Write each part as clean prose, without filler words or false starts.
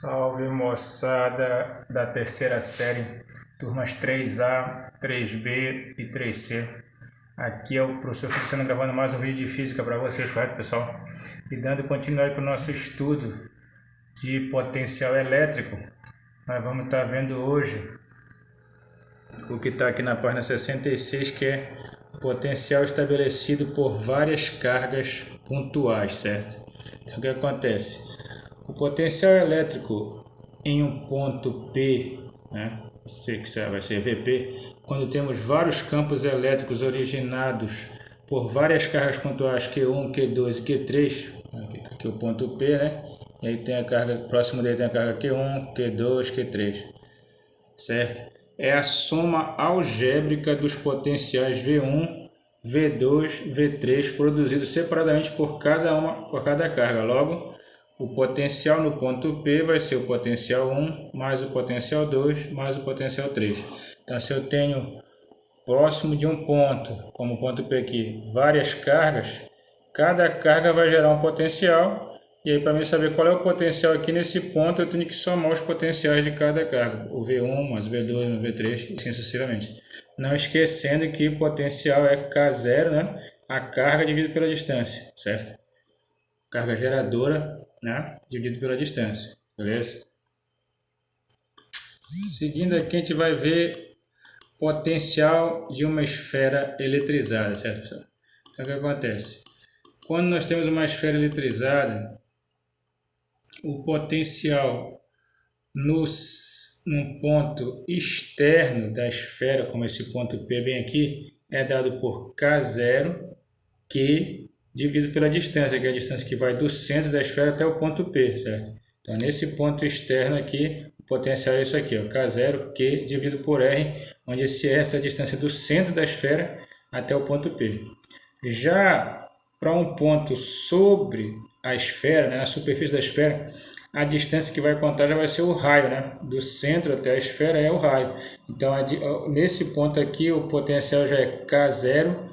Salve moçada da terceira série, turmas 3A, 3B e 3C. Aqui é o professor Feliciano gravando mais um vídeo de física para vocês, correto pessoal? E dando continuidade para o nosso estudo de potencial elétrico, nós vamos estar vendo hoje o que está aqui na página 66, que é o potencial estabelecido por várias cargas pontuais, certo? Então o que acontece? O potencial elétrico em um ponto P, né, que vai ser VP, quando temos vários campos elétricos originados por várias cargas pontuais Q1, Q2 e Q3, aqui o ponto P, né? E aí tem a carga, próximo dele tem a carga Q1, Q2, Q3, certo? É a soma algébrica dos potenciais V1, V2, V3 produzidos separadamente por cada carga. Logo, o potencial no ponto P vai ser o potencial 1 mais o potencial 2 mais o potencial 3. Então, se eu tenho próximo de um ponto, como o ponto P aqui, várias cargas, cada carga vai gerar um potencial. E aí, para mim saber qual é o potencial aqui nesse ponto, eu tenho que somar os potenciais de cada carga. O V1 mais o V2 mais o V3 e assim sucessivamente. Não esquecendo que o potencial é K0, né? A carga dividida pela distância, certo? Carga geradora, né? Dividido pela distância, beleza? Seguindo aqui, a gente vai ver potencial de uma esfera eletrizada, certo, pessoal? Então, o que acontece? Quando nós temos uma esfera eletrizada, o potencial num ponto externo da esfera, como esse ponto P bem aqui, é dado por K0, Q, dividido pela distância, que é a distância que vai do centro da esfera até o ponto P, certo? Então, nesse ponto externo aqui, o potencial é isso aqui, ó, K0, Q, dividido por R, onde esse R é essa distância do centro da esfera até o ponto P. Já para um ponto sobre a esfera, né, a superfície da esfera, a distância que vai contar já vai ser o raio, né? Do centro até a esfera é o raio. Então, nesse ponto aqui, o potencial já é K0,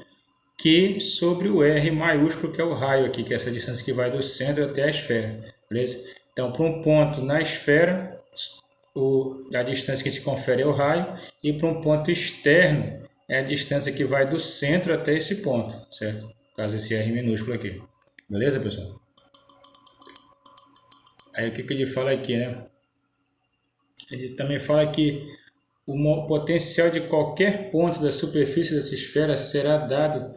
Q sobre o R maiúsculo, que é o raio aqui, que é essa distância que vai do centro até a esfera, beleza? Então, para um ponto na esfera, a distância que se confere é o raio, e para um ponto externo, é a distância que vai do centro até esse ponto, certo? No caso, esse R minúsculo aqui. Beleza, pessoal? Aí, o que ele fala aqui, né? Ele também fala que o potencial de qualquer ponto da superfície dessa esfera será dado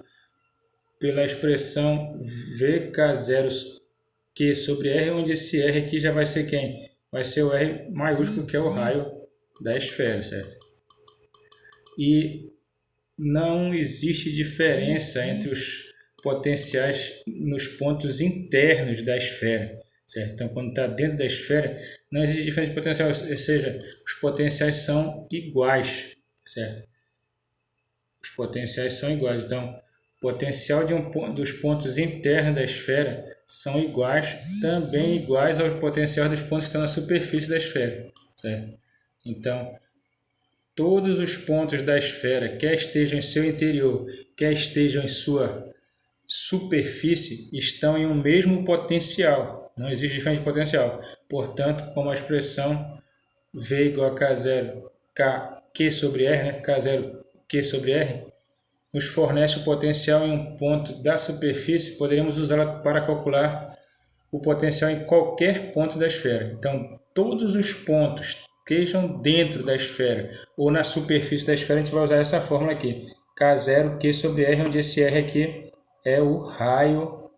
pela expressão VK0Q sobre R, onde esse R aqui já vai ser quem? Vai ser o R maiúsculo, que é o raio da esfera, certo? E não existe diferença entre os potenciais nos pontos internos da esfera, certo? Então, quando está dentro da esfera, não existe diferença de potencial, ou seja, os potenciais são iguais, certo? Os potenciais são iguais, então o potencial dos pontos internos da esfera são iguais, também iguais ao potencial dos pontos que estão na superfície da esfera, certo? Então, todos os pontos da esfera, quer estejam em seu interior, quer estejam em sua superfície, estão em um mesmo potencial. Não existe diferença de potencial. Portanto, como a expressão V igual a K0, Q sobre R, né? K0, Q sobre R, nos fornece o potencial em um ponto da superfície, poderíamos usá-la para calcular o potencial em qualquer ponto da esfera. Então, todos os pontos que estejam dentro da esfera ou na superfície da esfera, a gente vai usar essa fórmula aqui, K0, Q sobre R, onde esse R aqui é o raio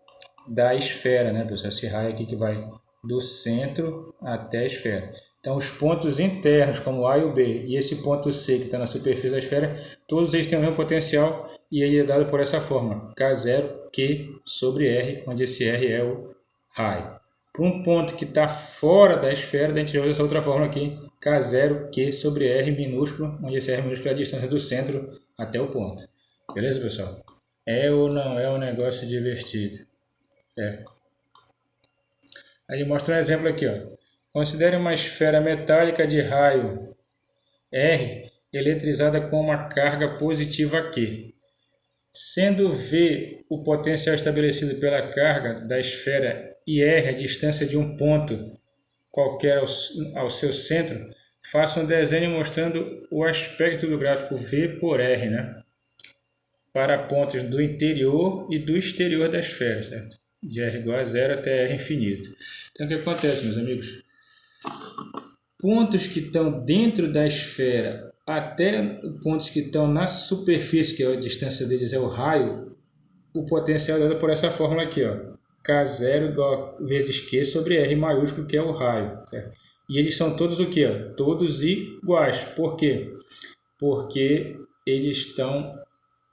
da esfera, né, pessoal? Esse raio aqui que vai do centro até a esfera. Então, os pontos internos, como A e o B, e esse ponto C, que está na superfície da esfera, todos eles têm o mesmo potencial, e ele é dado por essa fórmula, K0, Q sobre R, onde esse R é o raio. Para um ponto que está fora da esfera, a gente usa essa outra fórmula aqui, K0, Q sobre R minúsculo, onde esse R minúsculo é a distância do centro até o ponto. Beleza, pessoal? É ou não é um negócio divertido? Certo? Aí mostra um exemplo aqui, ó. Considere uma esfera metálica de raio R eletrizada com uma carga positiva Q. Sendo V o potencial estabelecido pela carga da esfera e R a distância de um ponto qualquer ao seu centro, faça um desenho mostrando o aspecto do gráfico V por R, né? Para pontos do interior e do exterior da esfera, certo? De R igual a zero até R infinito. Então, o que acontece, meus amigos? Pontos que estão dentro da esfera até pontos que estão na superfície, que a distância deles é o raio, o potencial é dado por essa fórmula aqui, ó. K0 igual a vezes Q sobre R maiúsculo, que é o raio, certo? E eles são todos o quê? Todos iguais. Por quê? Porque eles estão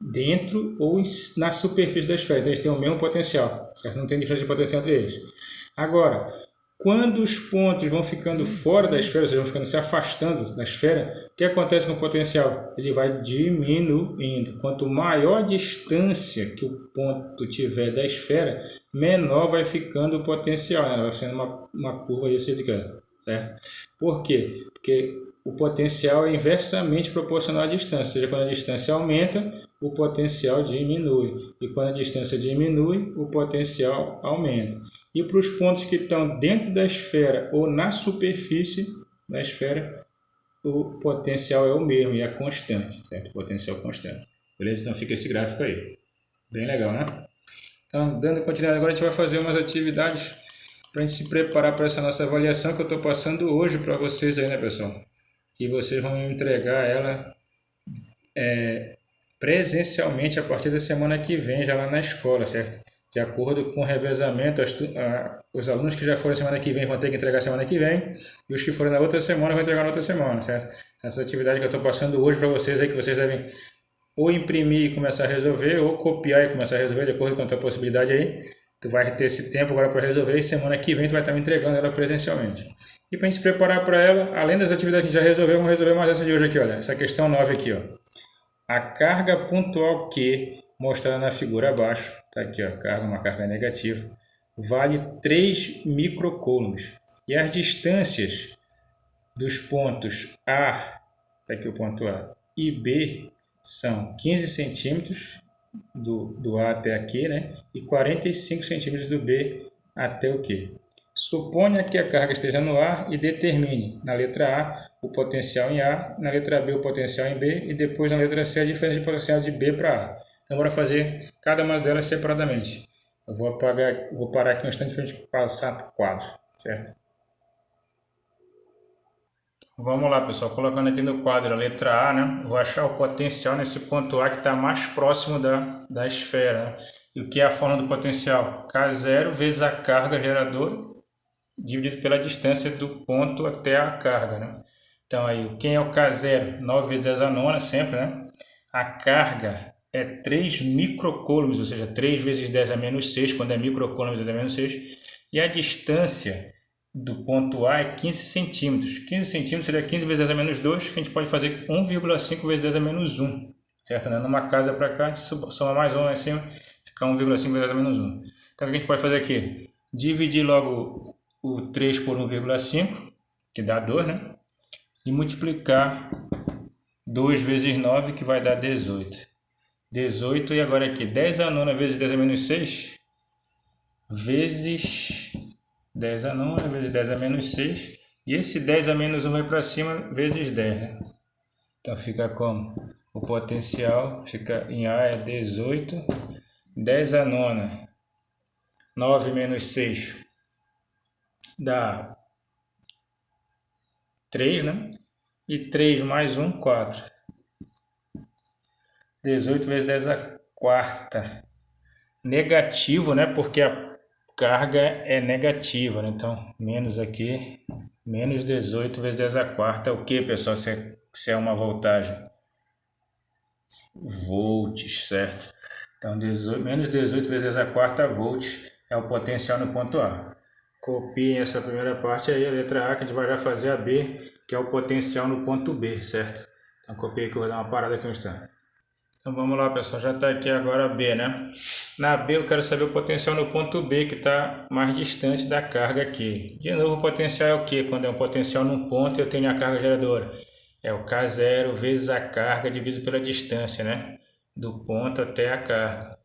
dentro ou na superfície da esfera. Então, eles têm o mesmo potencial, certo? Não tem diferença de potencial entre eles. Agora, quando os pontos vão ficando fora da esfera, ou seja, vão ficando se afastando da esfera, o que acontece com o potencial? Ele vai diminuindo. Quanto maior a distância que o ponto tiver da esfera, menor vai ficando o potencial, né? Vai sendo uma curva desse jeito, certo? Por quê? Porque o potencial é inversamente proporcional à distância, ou seja, quando a distância aumenta, o potencial diminui, e quando a distância diminui, o potencial aumenta. E para os pontos que estão dentro da esfera ou na superfície da esfera, o potencial é o mesmo e é constante, certo? O potencial constante. Beleza? Então fica esse gráfico aí. Bem legal, né? Então, dando continuidade, agora a gente vai fazer umas atividades para a gente se preparar para essa nossa avaliação que eu estou passando hoje para vocês aí, né, pessoal? Que vocês vão me entregar ela presencialmente a partir da semana que vem, já lá na escola, certo? De acordo com o revezamento, os alunos que já foram semana que vem vão ter que entregar semana que vem, e os que forem na outra semana vão entregar na outra semana, certo? Essa atividade que eu estou passando hoje para vocês aí, que vocês devem ou imprimir e começar a resolver, ou copiar e começar a resolver, de acordo com a tua possibilidade aí. Tu vai ter esse tempo agora para resolver, e semana que vem tu vai estar me entregando ela presencialmente. E para a gente se preparar para ela, além das atividades que a gente já resolveu, vamos resolver mais essa de hoje aqui, olha. Essa questão 9 aqui, ó. A carga pontual Q, mostrada na figura abaixo, tá aqui, ó, uma carga negativa, vale 3 microcoulombs. E as distâncias dos pontos A, tá aqui o ponto A, e B são 15 centímetros do A até a Q, né? E 45 centímetros do B até o Q. Suponha que a carga esteja no A e determine, na letra A, o potencial em A, na letra B, o potencial em B, e depois na letra C, a diferença de potencial de B para A. Então, bora fazer cada uma delas separadamente. Eu vou parar aqui um instante para a gente passar para o quadro, certo? Vamos lá, pessoal, colocando aqui no quadro a letra A, né? Vou achar o potencial nesse ponto A que está mais próximo da esfera, né? E o que é a fórmula do potencial? K0 vezes a carga geradora dividido pela distância do ponto até a carga, né? Então, aí, quem é o K0? 9 vezes 10 a nona, sempre, né? A carga é 3 microcoulombs, ou seja, 3 vezes 10 a menos 6, quando é microcoulombs é 10 a menos 6. E a distância do ponto A é 15 centímetros. 15 centímetros seria 15 vezes 10 a menos 2, que a gente pode fazer 1,5 vezes 10 a menos 1, certo? Né? Numa casa para cá, a gente soma mais 1 lá em cima, fica 1,5 vezes 10 a menos 1. Então, o que a gente pode fazer aqui? Dividir logo o 3 por 1,5, que dá 2, né? E multiplicar 2 vezes 9, que vai dar 18. 18, e agora aqui, 10 a nona vezes 10 a menos 6, vezes 10 a nona vezes 10 a menos 6, e esse 10 a menos 1 vai para cima, vezes 10, né? Então fica como? O potencial fica em A é 18, 10 a nona, 9 menos 6, dá 3, né? E 3 mais 1, 4. 18 vezes 10 a quarta. Negativo, né? Porque a carga é negativa, né? Então, menos aqui, menos 18 vezes 10 a quarta é o que, pessoal? Se é uma voltagem? Volts, certo? Então, menos 18 vezes 10 a quarta volts é o potencial no ponto A. Copiem essa primeira parte aí, a letra A, que a gente vai já fazer a B, que é o potencial no ponto B, certo? Então, copiei que eu vou dar uma parada aqui um instante. Então, vamos lá, pessoal, já está aqui agora a B, né? Na B eu quero saber o potencial no ponto B, que está mais distante da carga aqui. De novo, o potencial é o quê? Quando é um potencial num ponto, eu tenho a carga geradora. É o K0 vezes a carga dividido pela distância, né? Do ponto até a carga.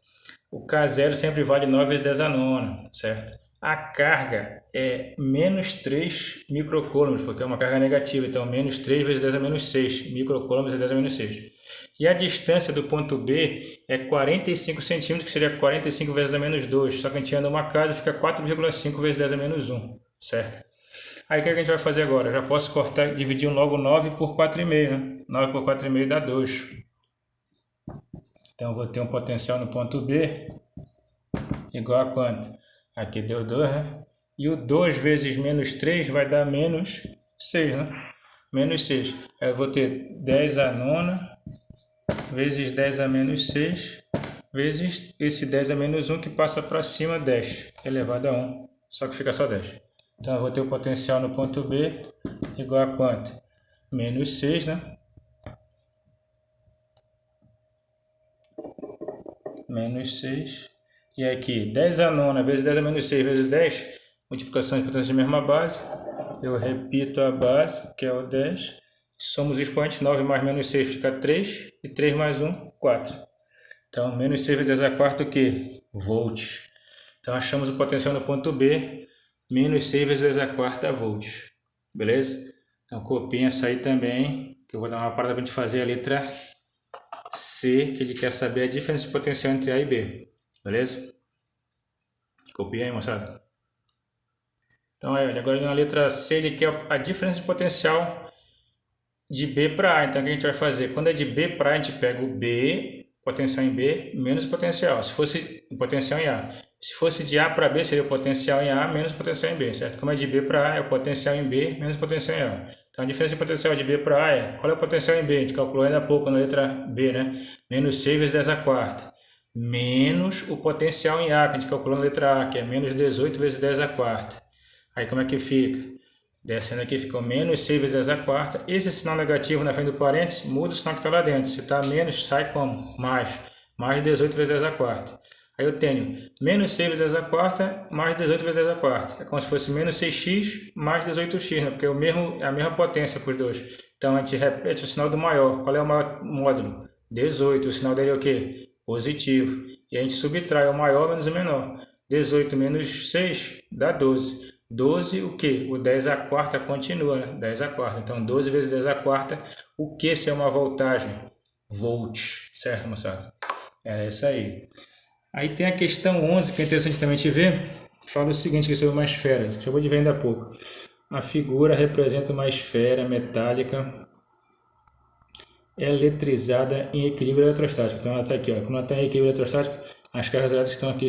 O K0 sempre vale 9 vezes 10 a nona, certo? A carga é menos 3 microcoulombs, porque é uma carga negativa, então menos 3 vezes 10 a menos 6 microcoulombs vezes 10 a menos 6. E a distância do ponto B é 45 centímetros, que seria 45 vezes 10 a menos 2, só que a gente anda uma casa fica 4,5 vezes 10 a menos 1, certo? Aí o que a gente vai fazer agora? Eu já posso cortar, dividir logo 9 por 4,5, né? 9 por 4,5 dá 2. Então eu vou ter um potencial no ponto B igual a quanto? Aqui deu 2, né? E o 2 vezes menos 3 vai dar menos 6, né? Menos 6. Aí eu vou ter 10 a nona vezes 10 a menos 6 vezes esse 10 a menos 1 que passa para cima, 10 elevado a 1. Só que fica só 10. Então eu vou ter o potencial no ponto B igual a quanto? Menos 6, né? Menos 6. E aqui, 10 a nona vezes 10 a menos 6 vezes 10, multiplicação de potência de mesma base. Eu repito a base, que é o 10. Somos expoentes, 9 mais menos 6 fica 3. E 3 mais 1, 4. Então, menos 6 vezes 10 a quarta, o quê? Volts. Então, achamos o potencial no ponto B, menos 6 vezes 10 a quarta volts. Beleza? Então, copiem essa aí também, que eu vou dar uma parada para a gente fazer a letra C, que ele quer saber a diferença de potencial entre A e B. Beleza? Copia aí, moçada. Então, agora na letra C ele quer a diferença de potencial de B para A. Então, o que a gente vai fazer? Quando é de B para A, a gente pega o B, potencial em B, menos potencial. Se fosse o potencial em A. Se fosse de A para B, seria o potencial em A menos potencial em B, certo? Como é de B para A, é o potencial em B menos potencial em A. Então, a diferença de potencial de B para A é... Qual é o potencial em B? A gente calculou ainda há pouco na letra B, né? Menos 6 vezes 10 a quarta. Menos o potencial em A, que a gente calculou na letra A, que é menos 18 vezes 10 a quarta. Aí como é que fica? Descendo aqui ficou menos 6 vezes 10 a quarta. Esse sinal negativo na frente do parênteses muda o sinal que está lá dentro. Se está menos, sai como? Mais. Mais 18 vezes 10 a quarta. Aí eu tenho menos 6 vezes 10 a quarta mais 18 vezes 10 a quarta. É como se fosse menos 6x mais 18x, né? Porque é a mesma potência para os dois. Então a gente repete o sinal do maior. Qual é o maior módulo? 18. O sinal dele é o quê? Positivo. E a gente subtrai o maior menos o menor. 18 menos 6 dá 12. 12 o que? O 10 a quarta continua, né? 10 a quarta. Então 12 vezes 10 a quarta, o que se é uma voltagem? Volts, certo, moçada? Era isso aí. Aí tem a questão 11, que é interessante também te ver. Fala o seguinte, que é sobre uma esfera. A gente acabou de ver ainda há pouco. A figura representa uma esfera metálica eletrizada em equilíbrio eletrostático. Então ela está aqui, ó. Quando ela está em equilíbrio eletrostático, as cargas elétricas estão aqui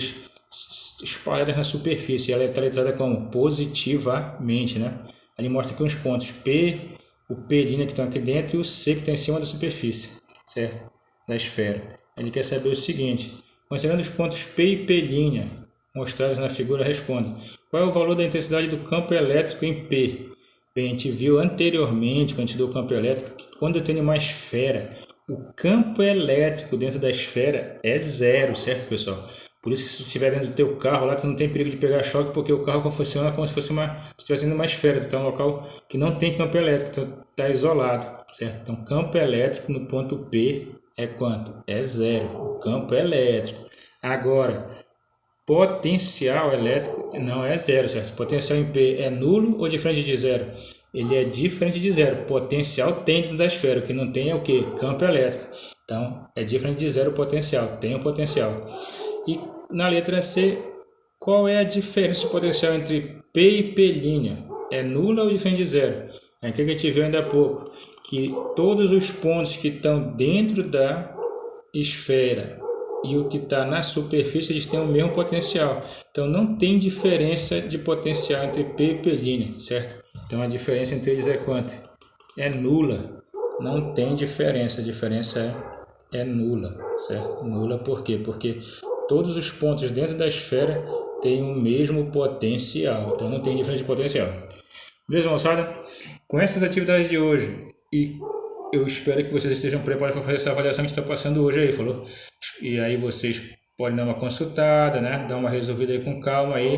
espalhadas na superfície. Ela é eletrizada como? Positivamente, né? Ali mostra aqui uns pontos P, o P' que estão aqui dentro e o C que está em cima da superfície, certo? Da esfera. Ele quer saber o seguinte: considerando os pontos P e P' mostrados na figura, responda. Qual é o valor da intensidade do campo elétrico em P? Bem, a gente viu anteriormente, quando a gente deu o campo elétrico, que quando eu tenho uma esfera, o campo elétrico dentro da esfera é zero, certo, pessoal? Por isso que se tu estiver dentro do teu carro lá, tu não tem perigo de pegar choque, porque o carro funciona como se fosse tu estivesse dentro de uma esfera. Tu está em um local que não tem campo elétrico, então está isolado, certo? Então, campo elétrico no ponto P é quanto? É zero. O campo elétrico. Agora, potencial elétrico não é zero, certo? Potencial em P é nulo ou diferente de zero? Ele é diferente de zero. Potencial tem dentro da esfera. O que não tem é o quê? Campo elétrico. Então, é diferente de zero o potencial. Tem o potencial. E na letra C, qual é a diferença de potencial entre P e P'? É nula ou diferente de zero? É o que a gente viu ainda há pouco. Que todos os pontos que estão dentro da esfera e o que está na superfície, eles têm o mesmo potencial. Então, não tem diferença de potencial entre P e P', certo? Então, a diferença entre eles é quanto? É nula. Não tem diferença. A diferença é nula, certo? Nula por quê? Porque todos os pontos dentro da esfera têm o mesmo potencial. Então, não tem diferença de potencial. Beleza, moçada? Com essas atividades de hoje, e eu espero que vocês estejam preparados para fazer essa avaliação que está passando hoje aí, falou? E aí vocês podem dar uma consultada, né? Dar uma resolvida aí com calma aí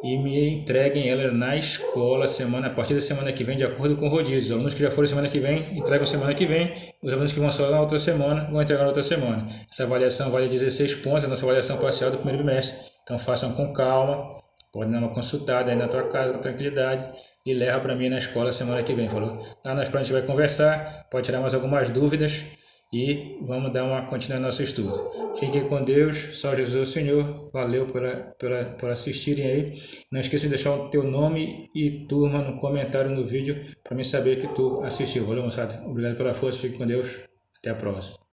e me entreguem ela na escola a partir da semana que vem, de acordo com o rodízio. Os alunos que já foram semana que vem, entregam semana que vem. Os alunos que vão só na outra semana, vão entregar na outra semana. Essa avaliação vale 16 pontos, a nossa avaliação parcial do primeiro bimestre. Então façam com calma, pode dar uma consultada aí na tua casa, com tranquilidade, e leva para mim na escola semana que vem, falou? Lá na escola a gente vai conversar, pode tirar mais algumas dúvidas e vamos dar uma continuidade no nosso estudo. Fiquem com Deus, só Jesus é o Senhor, valeu por assistirem aí. Não esqueça de deixar o teu nome e turma no comentário no vídeo para mim saber que tu assistiu. Valeu, moçada? Obrigado pela força, fique com Deus, até a próxima.